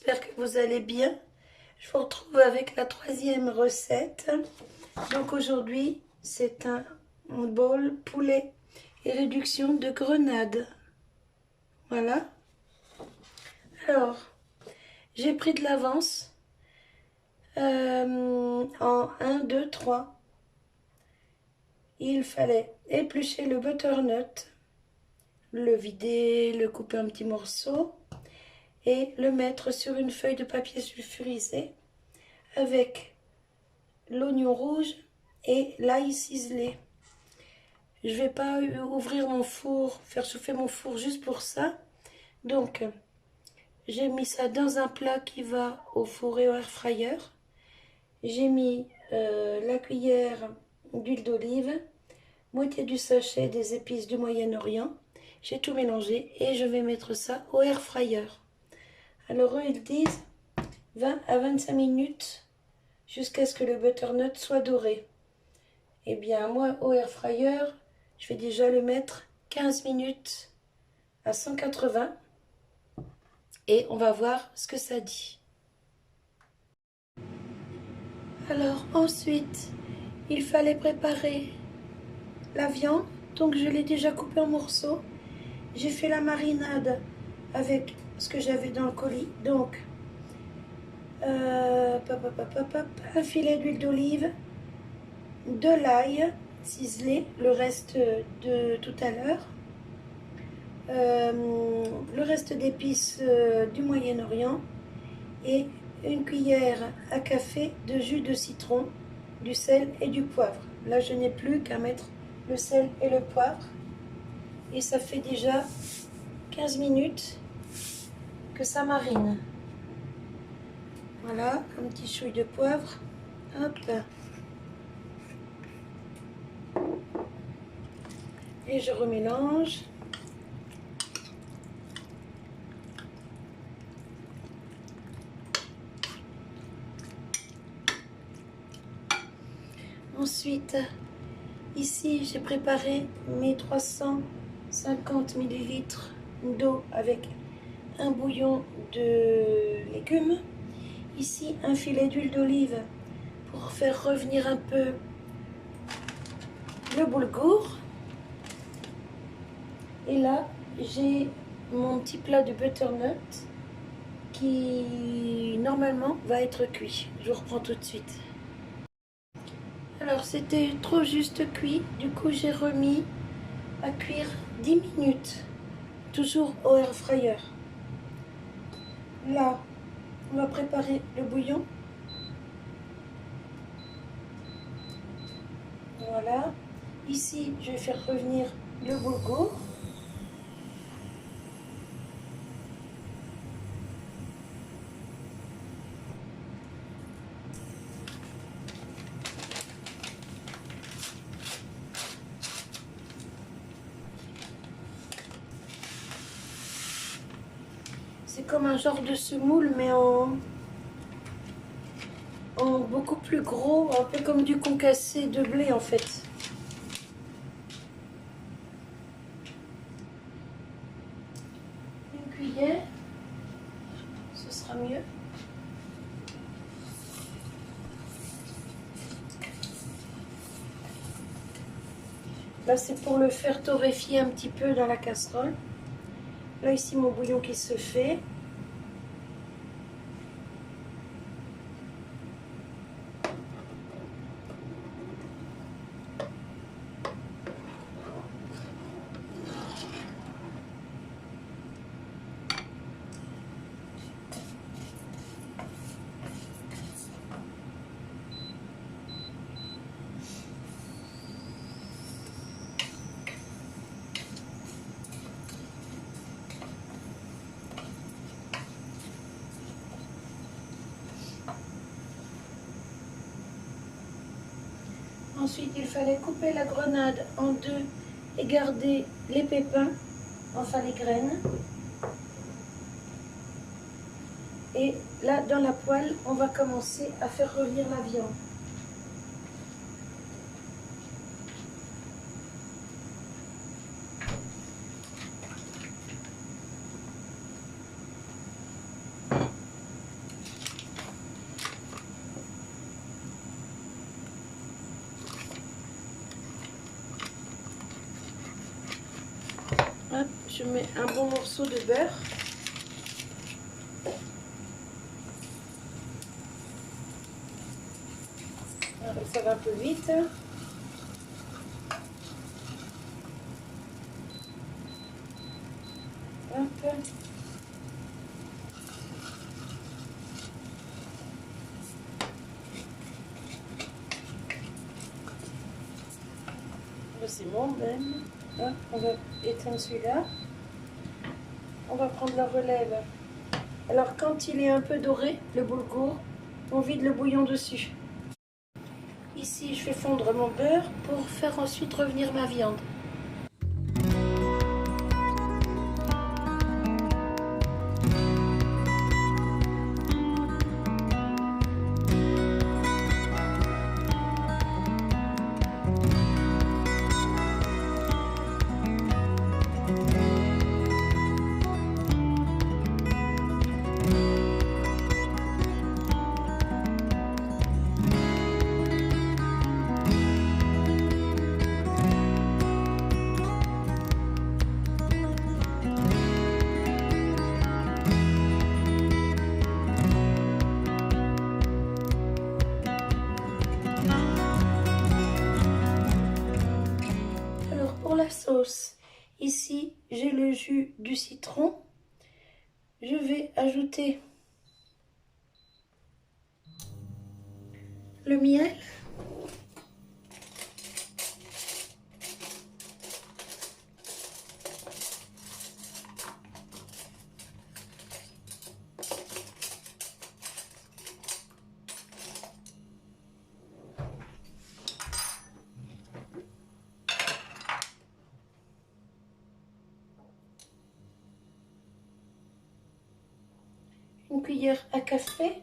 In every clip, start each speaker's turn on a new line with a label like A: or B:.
A: j'espère que vous allez bien. Je vous retrouve avec la troisième recette. Donc aujourd'hui, c'est un bol poulet et réduction de grenade. Voilà. Alors, j'ai pris de l'avance en 1, 2, 3. Il fallait éplucher le butternut, le vider, le couper en petits morceaux et le mettre sur une feuille de papier sulfurisé avec l'oignon rouge et l'ail ciselé. Je vais pas ouvrir mon four, faire chauffer mon four juste pour ça. Donc, j'ai mis ça dans un plat qui va au four et au air fryer. J'ai mis la cuillère d'huile d'olive, moitié du sachet des épices du Moyen-Orient. J'ai tout mélangé et je vais mettre ça au air fryer. Alors eux, ils disent 20 à 25 minutes jusqu'à ce que le butternut soit doré. Eh bien, moi, au air fryer, je vais déjà le mettre 15 minutes à 180 et on va voir ce que ça dit. Alors, ensuite, il fallait préparer la viande. Donc, je l'ai déjà coupée en morceaux. J'ai fait la marinade avec ce que j'avais dans le colis. Donc, un filet d'huile d'olive, de l'ail ciselé, le reste de tout à l'heure, le reste d'épices du Moyen-Orient et une cuillère à café de jus de citron, du sel et du poivre. Là, je n'ai plus qu'à mettre le sel et le poivre. Et ça fait déjà 15 minutes que ça marine. Voilà, un petit chouille de poivre. Hop. Et je remélange. Ensuite, ici, j'ai préparé mes 350 ml d'eau avec un bouillon de légumes. Ici, un filet d'huile d'olive pour faire revenir un peu le boulgour. Et là, j'ai mon petit plat de butternut qui, normalement, va être cuit. Je vous reprends tout de suite. Alors, c'était trop juste cuit. Du coup, j'ai remis à cuire 10 minutes. Toujours au air fryer. Là, on va préparer le bouillon. Voilà. Ici, je vais faire revenir le boulgour. C'est comme un genre de semoule, mais en beaucoup plus gros, un peu comme du concassé de blé en fait. Une cuillère, ce sera mieux. Là, c'est pour le faire torréfier un petit peu dans la casserole. Là, ici, mon bouillon qui se fait. Ensuite, il fallait couper la grenade en deux et garder les pépins, enfin les graines. Et là, dans la poêle, on va commencer à faire revenir la viande. je mets un bon morceau de beurre. Alors, ça va un peu vite. Hop. C'est bon, ben. Hop, on va éteindre celui-là. On va prendre la relève. Alors, quand il est un peu doré, le boulgour, on vide le bouillon dessus. Ici, je fais fondre mon beurre pour faire ensuite revenir ma viande. Pour la sauce, ici j'ai le jus du citron. Je vais ajouter le miel. Une cuillère à café.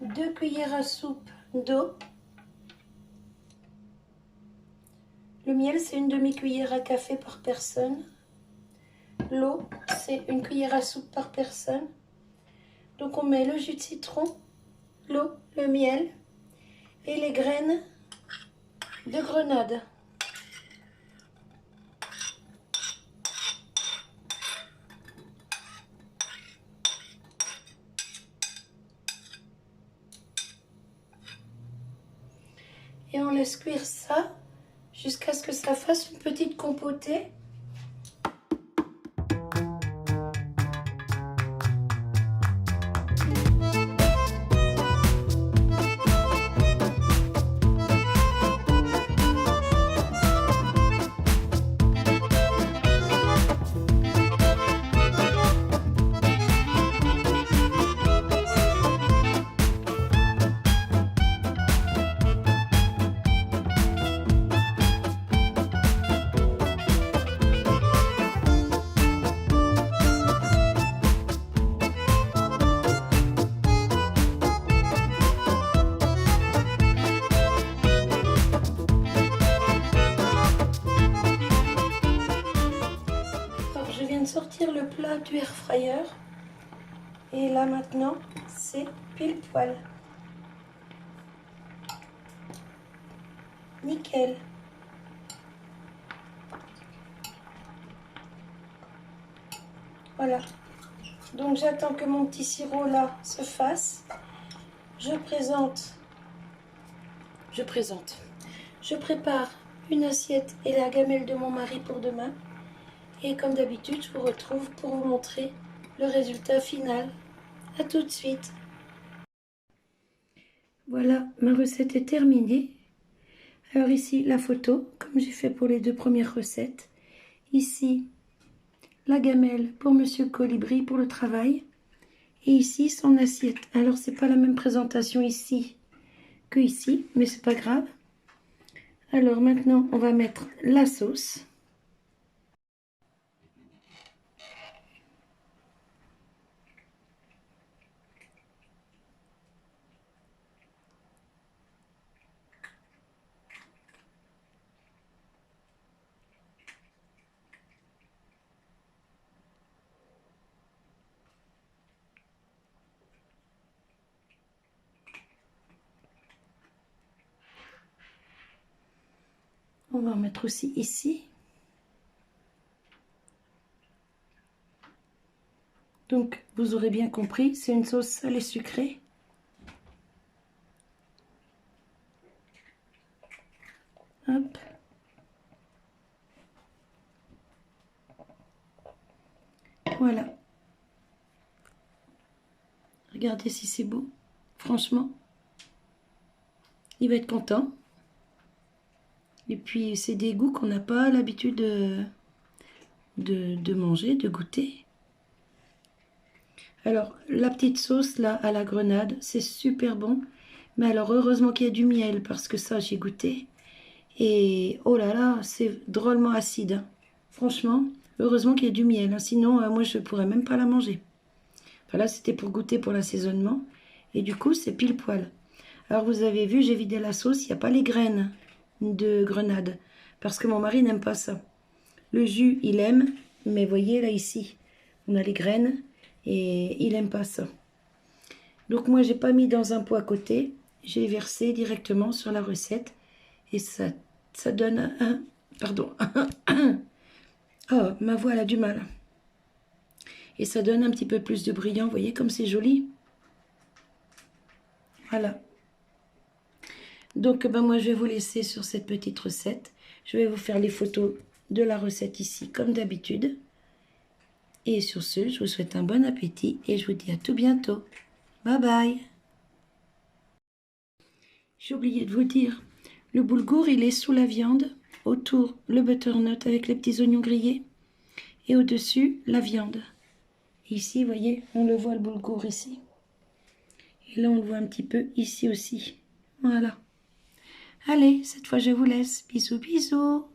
A: Deux cuillères à soupe d'eau. Le miel, c'est une demi-cuillère à café par personne. L'eau, c'est une cuillère à soupe par personne. Donc on met le jus de citron, l'eau, le miel et les graines de grenade. Et on laisse cuire ça jusqu'à ce que ça fasse une petite compotée. Je viens de sortir le plat du air fryer et là maintenant c'est pile poil. Nickel. Voilà. Donc j'attends que mon petit sirop là se fasse. Je prépare une assiette et la gamelle de mon mari pour demain. Et comme d'habitude, je vous retrouve pour vous montrer le résultat final. A tout de suite. Voilà, ma recette est terminée. Alors ici, la photo, comme j'ai fait pour les deux premières recettes. Ici, la gamelle pour Monsieur Colibri pour le travail. Et ici, son assiette. Alors, c'est pas la même présentation ici que ici, mais c'est pas grave. Alors maintenant, on va mettre la sauce. On va en mettre aussi ici. Donc, vous aurez bien compris, c'est une sauce salée sucrée. Hop. Voilà. Regardez si c'est beau. Franchement, il va être content. Et puis, c'est des goûts qu'on n'a pas l'habitude de manger, de goûter. Alors, la petite sauce, là, à la grenade, c'est super bon. Mais alors, heureusement qu'il y a du miel, parce que ça, j'ai goûté. Et, oh là là, c'est drôlement acide, hein. Franchement, heureusement qu'il y a du miel, hein. Sinon, moi, je ne pourrais même pas la manger. Enfin, là, c'était pour goûter pour l'assaisonnement. Et du coup, c'est pile poil. Alors, vous avez vu, j'ai vidé la sauce. Il n'y a pas les graines de grenade. Parce que mon mari n'aime pas ça. Le jus, il aime. Mais voyez, là, ici, on a les graines. Et il n'aime pas ça. Donc, moi, j'ai pas mis dans un pot à côté. J'ai versé directement sur la recette. Et ça donne un... Pardon. Oh, ma voix, elle a du mal. Et ça donne un petit peu plus de brillant. Vous voyez comme c'est joli. Voilà. Donc, ben, moi, je vais vous laisser sur cette petite recette. Je vais vous faire les photos de la recette ici, comme d'habitude. Et sur ce, je vous souhaite un bon appétit et je vous dis à tout bientôt. Bye bye. J'ai oublié de vous dire, le boulgour, il est sous la viande. Autour, le butternut avec les petits oignons grillés. Et au-dessus, la viande. Ici, vous voyez, on le voit le boulgour ici. Et là, on le voit un petit peu ici aussi. Voilà. Allez, cette fois, je vous laisse. Bisous, bisous.